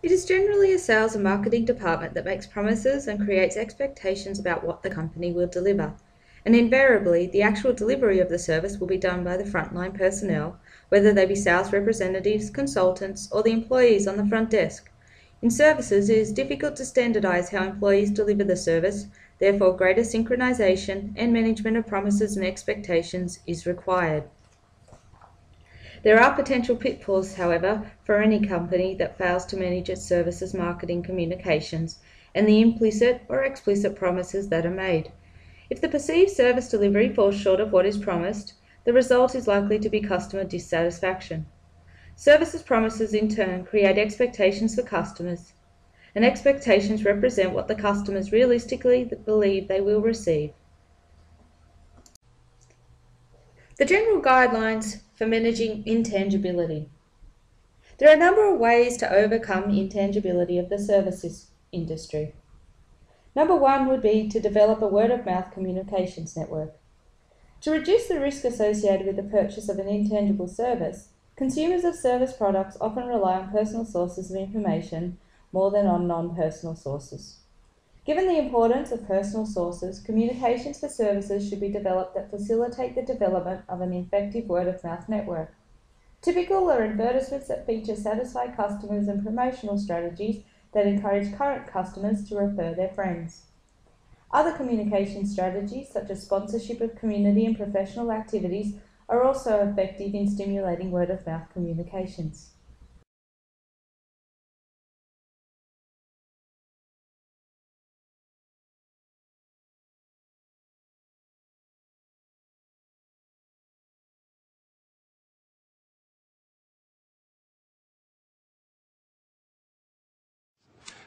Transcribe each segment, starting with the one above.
It is generally a sales and marketing department that makes promises and creates expectations about what the company will deliver. And invariably, the actual delivery of the service will be done by the frontline personnel, whether they be sales representatives, consultants, or the employees on the front desk. In services, it is difficult to standardize how employees deliver the service, therefore greater synchronization and management of promises and expectations is required. There are potential pitfalls, however, for any company that fails to manage its services marketing communications and the implicit or explicit promises that are made. If the perceived service delivery falls short of what is promised, the result is likely to be customer dissatisfaction. Services promises in turn create expectations for customers, and expectations represent what the customers realistically believe they will receive. The general guidelines for managing intangibility. There are a number of ways to overcome intangibility of the services industry. Number one would be to develop a word-of-mouth communications network. To reduce the risk associated with the purchase of an intangible service, consumers of service products often rely on personal sources of information more than on non-personal sources. Given the importance of personal sources, communications for services should be developed that facilitate the development of an effective word-of-mouth network. Typical are advertisements that feature satisfied customers and promotional strategies that encourage current customers to refer their friends. Other communication strategies, such as sponsorship of community and professional activities, are also effective in stimulating word-of-mouth communications.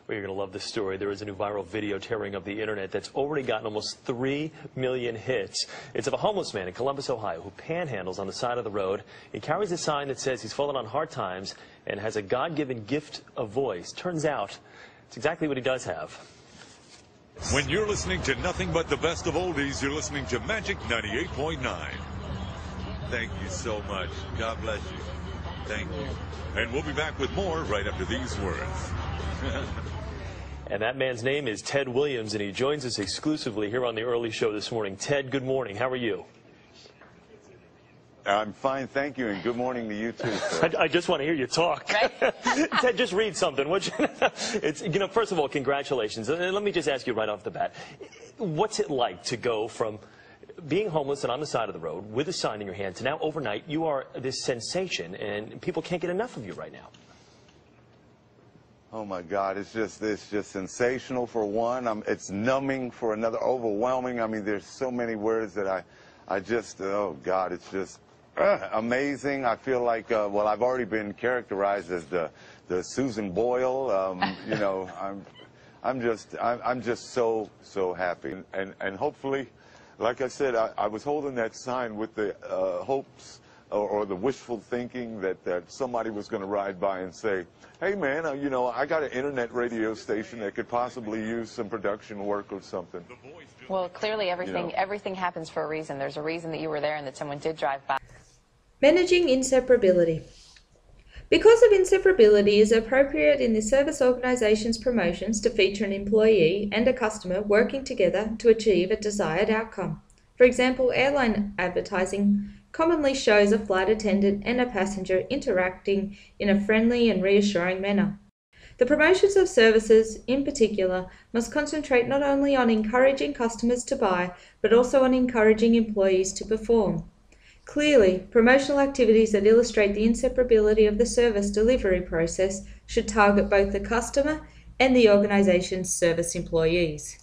Well, you're going to love this story. There is a new viral video tearing up the internet that's already gotten almost 3 million hits. It's of a homeless man in Columbus, Ohio, who panhandles on the side of the road. He carries a sign that says he's fallen on hard times and has a God-given gift of voice. Turns out it's exactly what he does have. When you're listening to nothing but the best of oldies, you're listening to Magic 98.9. Thank you so much. God bless you. Thank you. And we'll be back with more right after these words. And that man's name is Ted Williams, and he joins us exclusively here on the early show this morning. Ted, good morning. How are you? I'm fine, thank you, and good morning to you too, sir. I just want to hear you talk. Right? Ted, just read something, would you? First of all, congratulations. And let me just ask you right off the bat, what's it like to go from being homeless and on the side of the road with a sign in your hand to now overnight you are this sensation and people can't get enough of you right now? Oh my God, it's just sensational for one. It's numbing for another, overwhelming. I mean, there's so many words that I just, oh God, it's just amazing. I feel like, well, I've already been characterized as the Susan Boyle. You know, I'm just so happy, and hopefully, like I said, I was holding that sign with the hopes or the wishful thinking that somebody was going to ride by and say, hey man, you know, I got an internet radio station that could possibly use some production work or something. Well, clearly everything happens for a reason. There's a reason that you were there and that someone did drive by. Managing inseparability. Because of inseparability is appropriate in the service organization's promotions to feature an employee and a customer working together to achieve a desired outcome. For example, airline advertising commonly shows a flight attendant and a passenger interacting in a friendly and reassuring manner. The promotions of services, in particular, must concentrate not only on encouraging customers to buy, but also on encouraging employees to perform. Clearly, promotional activities that illustrate the inseparability of the service delivery process should target both the customer and the organization's service employees.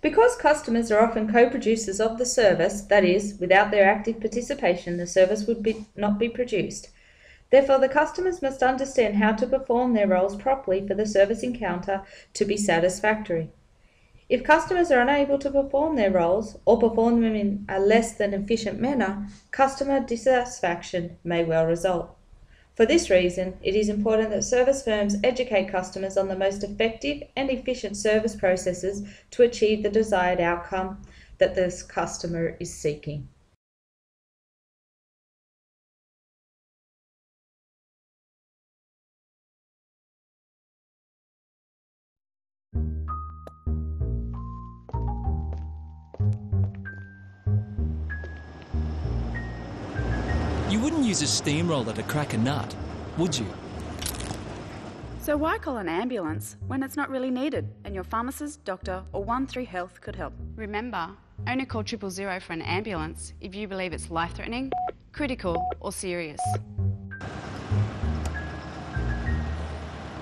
Because customers are often co-producers of the service, that is, without their active participation, the service would not be produced. Therefore, the customers must understand how to perform their roles properly for the service encounter to be satisfactory. If customers are unable to perform their roles or perform them in a less than efficient manner, customer dissatisfaction may well result. For this reason, it is important that service firms educate customers on the most effective and efficient service processes to achieve the desired outcome that the customer is seeking. You wouldn't use a steamroller to crack a nut, would you? So why call an ambulance when it's not really needed and your pharmacist, doctor or 13 Health could help? Remember, only call 000 for an ambulance if you believe it's life-threatening, critical or serious.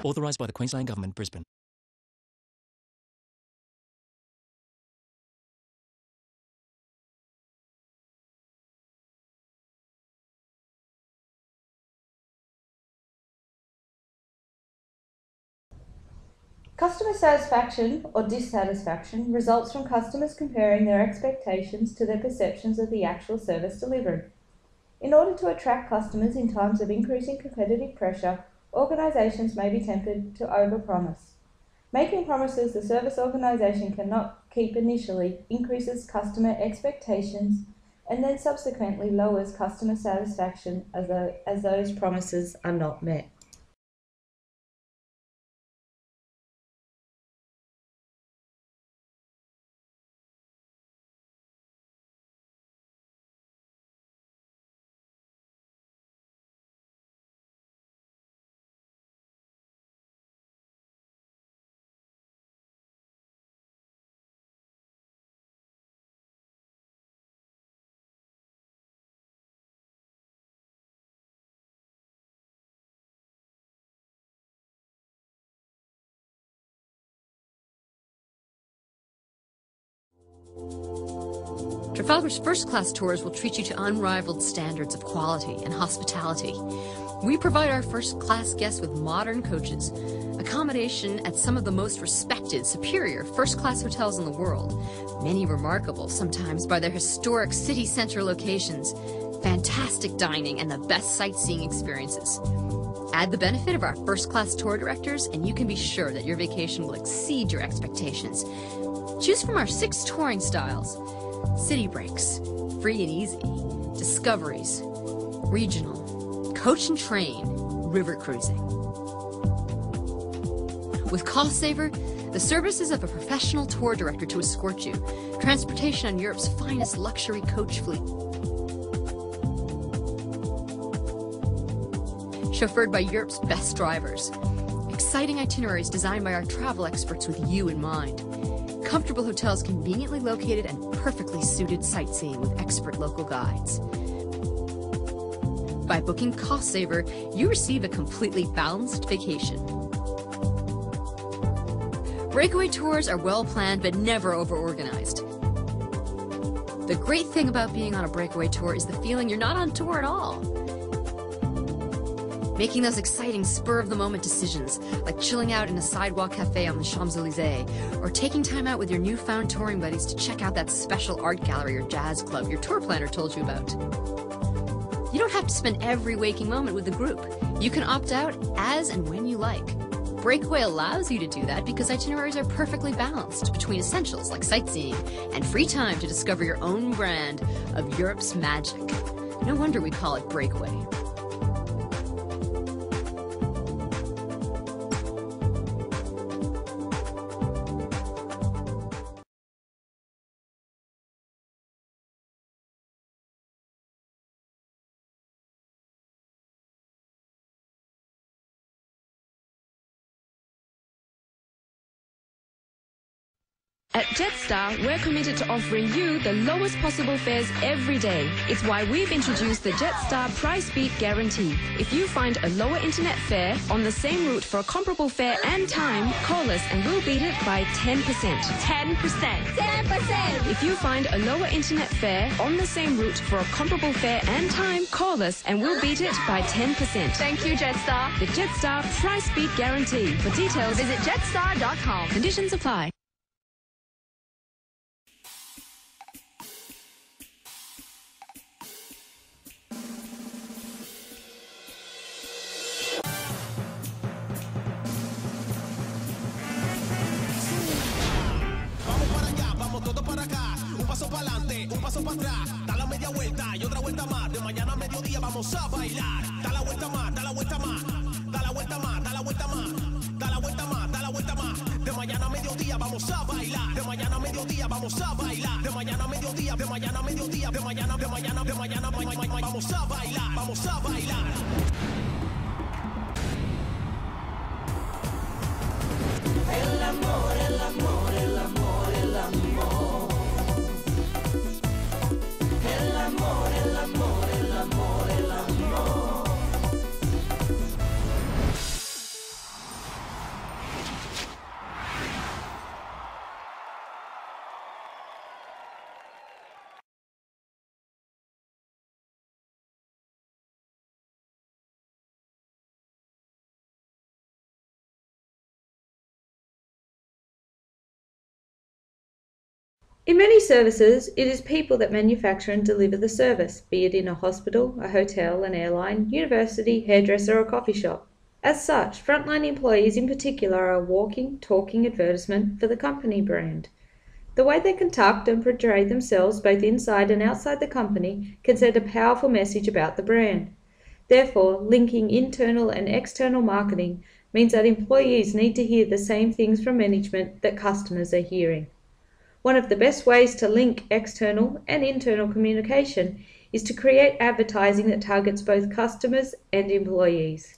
Authorised by the Queensland Government, Brisbane. Customer satisfaction or dissatisfaction results from customers comparing their expectations to their perceptions of the actual service delivered. In order to attract customers in times of increasing competitive pressure, organisations may be tempted to overpromise. Making promises the service organisation cannot keep initially increases customer expectations and then subsequently lowers customer satisfaction as those promises are not met. Trafalgar's first-class tours will treat you to unrivaled standards of quality and hospitality. We provide our first-class guests with modern coaches, accommodation at some of the most respected, superior first-class hotels in the world, many remarkable sometimes by their historic city center locations, fantastic dining, and the best sightseeing experiences. Add the benefit of our first-class tour directors, and you can be sure that your vacation will exceed your expectations. Choose from our 6 touring styles: city breaks, free and easy, discoveries, regional, coach and train, river cruising. With Cost Saver, the services of a professional tour director to escort you, transportation on Europe's finest luxury coach fleet, chauffeured by Europe's best drivers, exciting itineraries designed by our travel experts with you in mind, comfortable hotels conveniently located and perfectly suited sightseeing with expert local guides. By booking Cost Saver, you receive a completely balanced vacation. Breakaway tours are well planned but never over-organized. The great thing about being on a breakaway tour is the feeling you're not on tour at all. Making those exciting spur-of-the-moment decisions, like chilling out in a sidewalk cafe on the Champs-Élysées, or taking time out with your newfound touring buddies to check out that special art gallery or jazz club your tour planner told you about. You don't have to spend every waking moment with the group. You can opt out as and when you like. Breakaway allows you to do that because itineraries are perfectly balanced between essentials like sightseeing and free time to discover your own brand of Europe's magic. No wonder we call it Breakaway. At Jetstar, we're committed to offering you the lowest possible fares every day. It's why we've introduced the Jetstar Price Beat Guarantee. If you find a lower internet fare on the same route for a comparable fare and time, call us and we'll beat it by 10%. 10%! 10%! If you find a lower internet fare on the same route for a comparable fare and time, call us and we'll beat it by 10%. Thank you, Jetstar. The Jetstar Price Beat Guarantee. For details, Visit jetstar.com. Conditions apply. paso para atrás, da la media vuelta y otra vuelta más. De mañana a mediodía vamos a bailar. Da la vuelta más, da la vuelta más. Da la vuelta más, da la vuelta más. Da la vuelta más, da la vuelta más. De mañana a mediodía vamos a bailar. De mañana a mediodía vamos a bailar. De mañana a mediodía, de mañana a mediodía, de mañana, de mañana, de mañana, vamos a bailar, vamos a bailar. El amor, el amor, el amor, el amor. El amor, el amor, el amor, el amor. In many services, it is people that manufacture and deliver the service, be it in a hospital, a hotel, an airline, university, hairdresser or coffee shop. As such, frontline employees in particular are a walking, talking advertisement for the company brand. The way they conduct and portray themselves both inside and outside the company can send a powerful message about the brand. Therefore, linking internal and external marketing means that employees need to hear the same things from management that customers are hearing. One of the best ways to link external and internal communication is to create advertising that targets both customers and employees.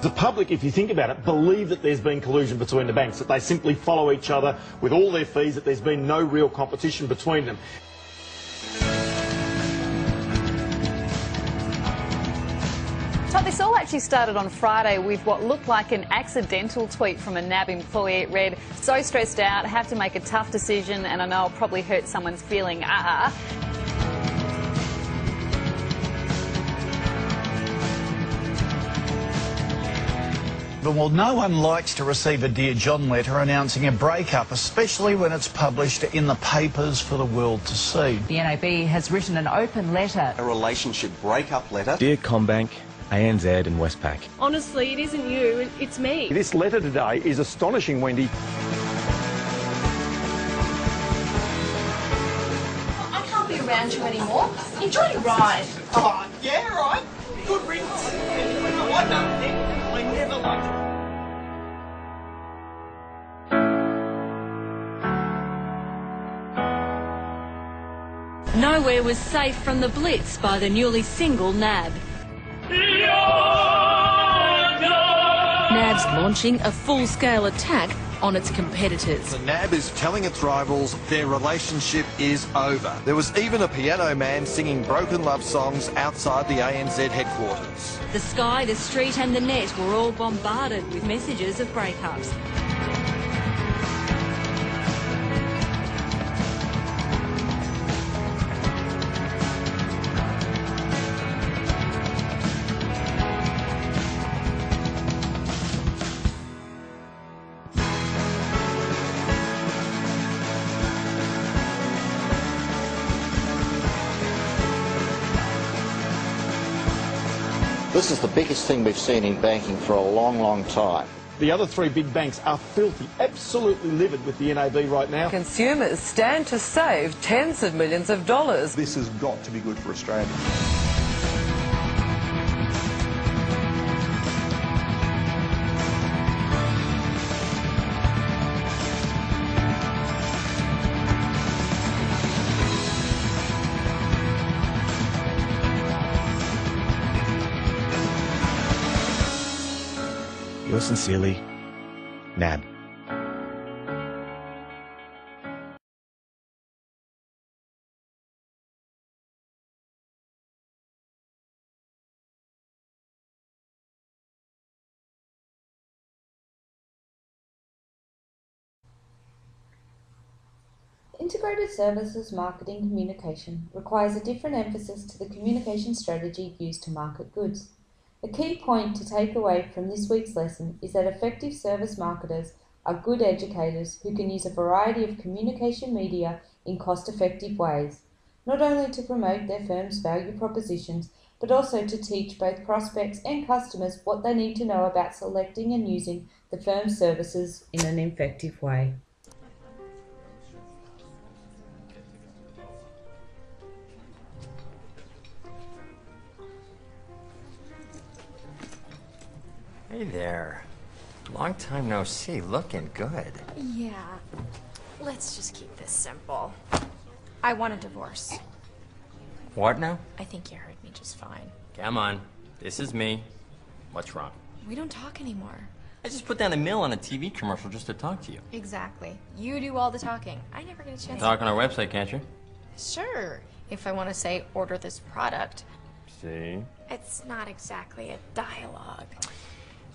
The public, if you think about it, believe that there's been collusion between the banks, that they simply follow each other with all their fees, that there's been no real competition between them. So this all actually started on Friday with what looked like an accidental tweet from a NAB employee. It read, "So stressed out, have to make a tough decision, and I know I'll probably hurt someone's feeling. Well, no one likes to receive a Dear John letter announcing a breakup, especially when it's published in the papers for the world to see. The NAB has written an open letter. A relationship breakup letter. Dear Combank, ANZ and Westpac. Honestly, it isn't you, it's me. This letter today is astonishing, Wendy. I can't be around you anymore. Enjoy your ride. Oh, yeah, right. Good riddance. I don't think I never liked it. Nowhere was safe from the blitz by the newly single NAB. NAB's launching a full-scale attack on its competitors. The NAB is telling its rivals their relationship is over. There was even a piano man singing broken love songs outside the ANZ headquarters. The sky, the street and the net were all bombarded with messages of breakups. This is the biggest thing we've seen in banking for a long, long time. The other three big banks are filthy, absolutely livid with the NAB right now. Consumers stand to save tens of millions of dollars. This has got to be good for Australia. Yours sincerely, NAB. Integrated services marketing communication requires a different emphasis to the communication strategy used to market goods. A key point to take away from this week's lesson is that effective service marketers are good educators who can use a variety of communication media in cost-effective ways, not only to promote their firm's value propositions, but also to teach both prospects and customers what they need to know about selecting and using the firm's services in an effective way. Hey there. Long time no see. Looking good. Yeah. Let's just keep this simple. I want a divorce. What now? I think you heard me just fine. Come on. This is me. What's wrong? We don't talk anymore. I just put down $1 million on a TV commercial just to talk to you. Exactly. You do all the talking. I never get a chance Talk on our website, can't you? Sure. If I want to say, order this product. See? It's not exactly a dialogue.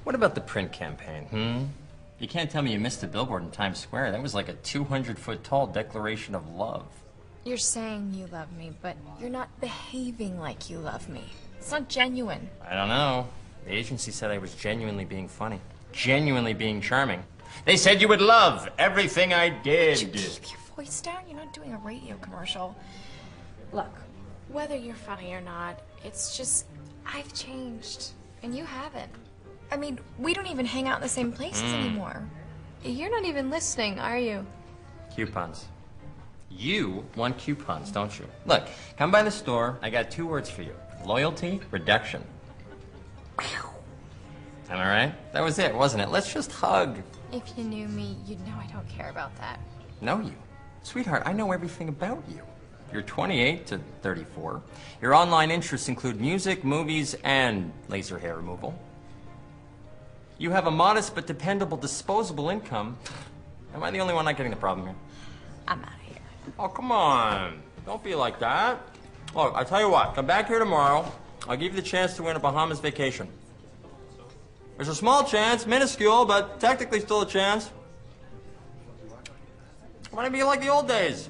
What about the print campaign, You can't tell me you missed a billboard in Times Square. That was like a 200-foot tall declaration of love. You're saying you love me, but you're not behaving like you love me. It's not genuine. I don't know. The agency said I was genuinely being funny. Genuinely being charming. They said you would love everything I did. Would you keep your voice down? You're not doing a radio commercial. Look, whether you're funny or not, it's just, I've changed, and you haven't. I mean, we don't even hang out in the same places anymore. You're not even listening, are you? Coupons. You want coupons, don't you? Look, come by the store. I got 2 words for you. Loyalty, reduction. Am I right? That was it, wasn't it? Let's just hug. If you knew me, you'd know I don't care about that. Know you? Sweetheart, I know everything about you. You're 28 to 34. Your online interests include music, movies, and laser hair removal. You have a modest but dependable disposable income. Am I the only one not getting the problem here? I'm out of here. Oh, come on. Don't be like that. Look, I'll tell you what. Come back here tomorrow. I'll give you the chance to win a Bahamas vacation. There's a small chance, minuscule, but technically still a chance. I want to be like the old days.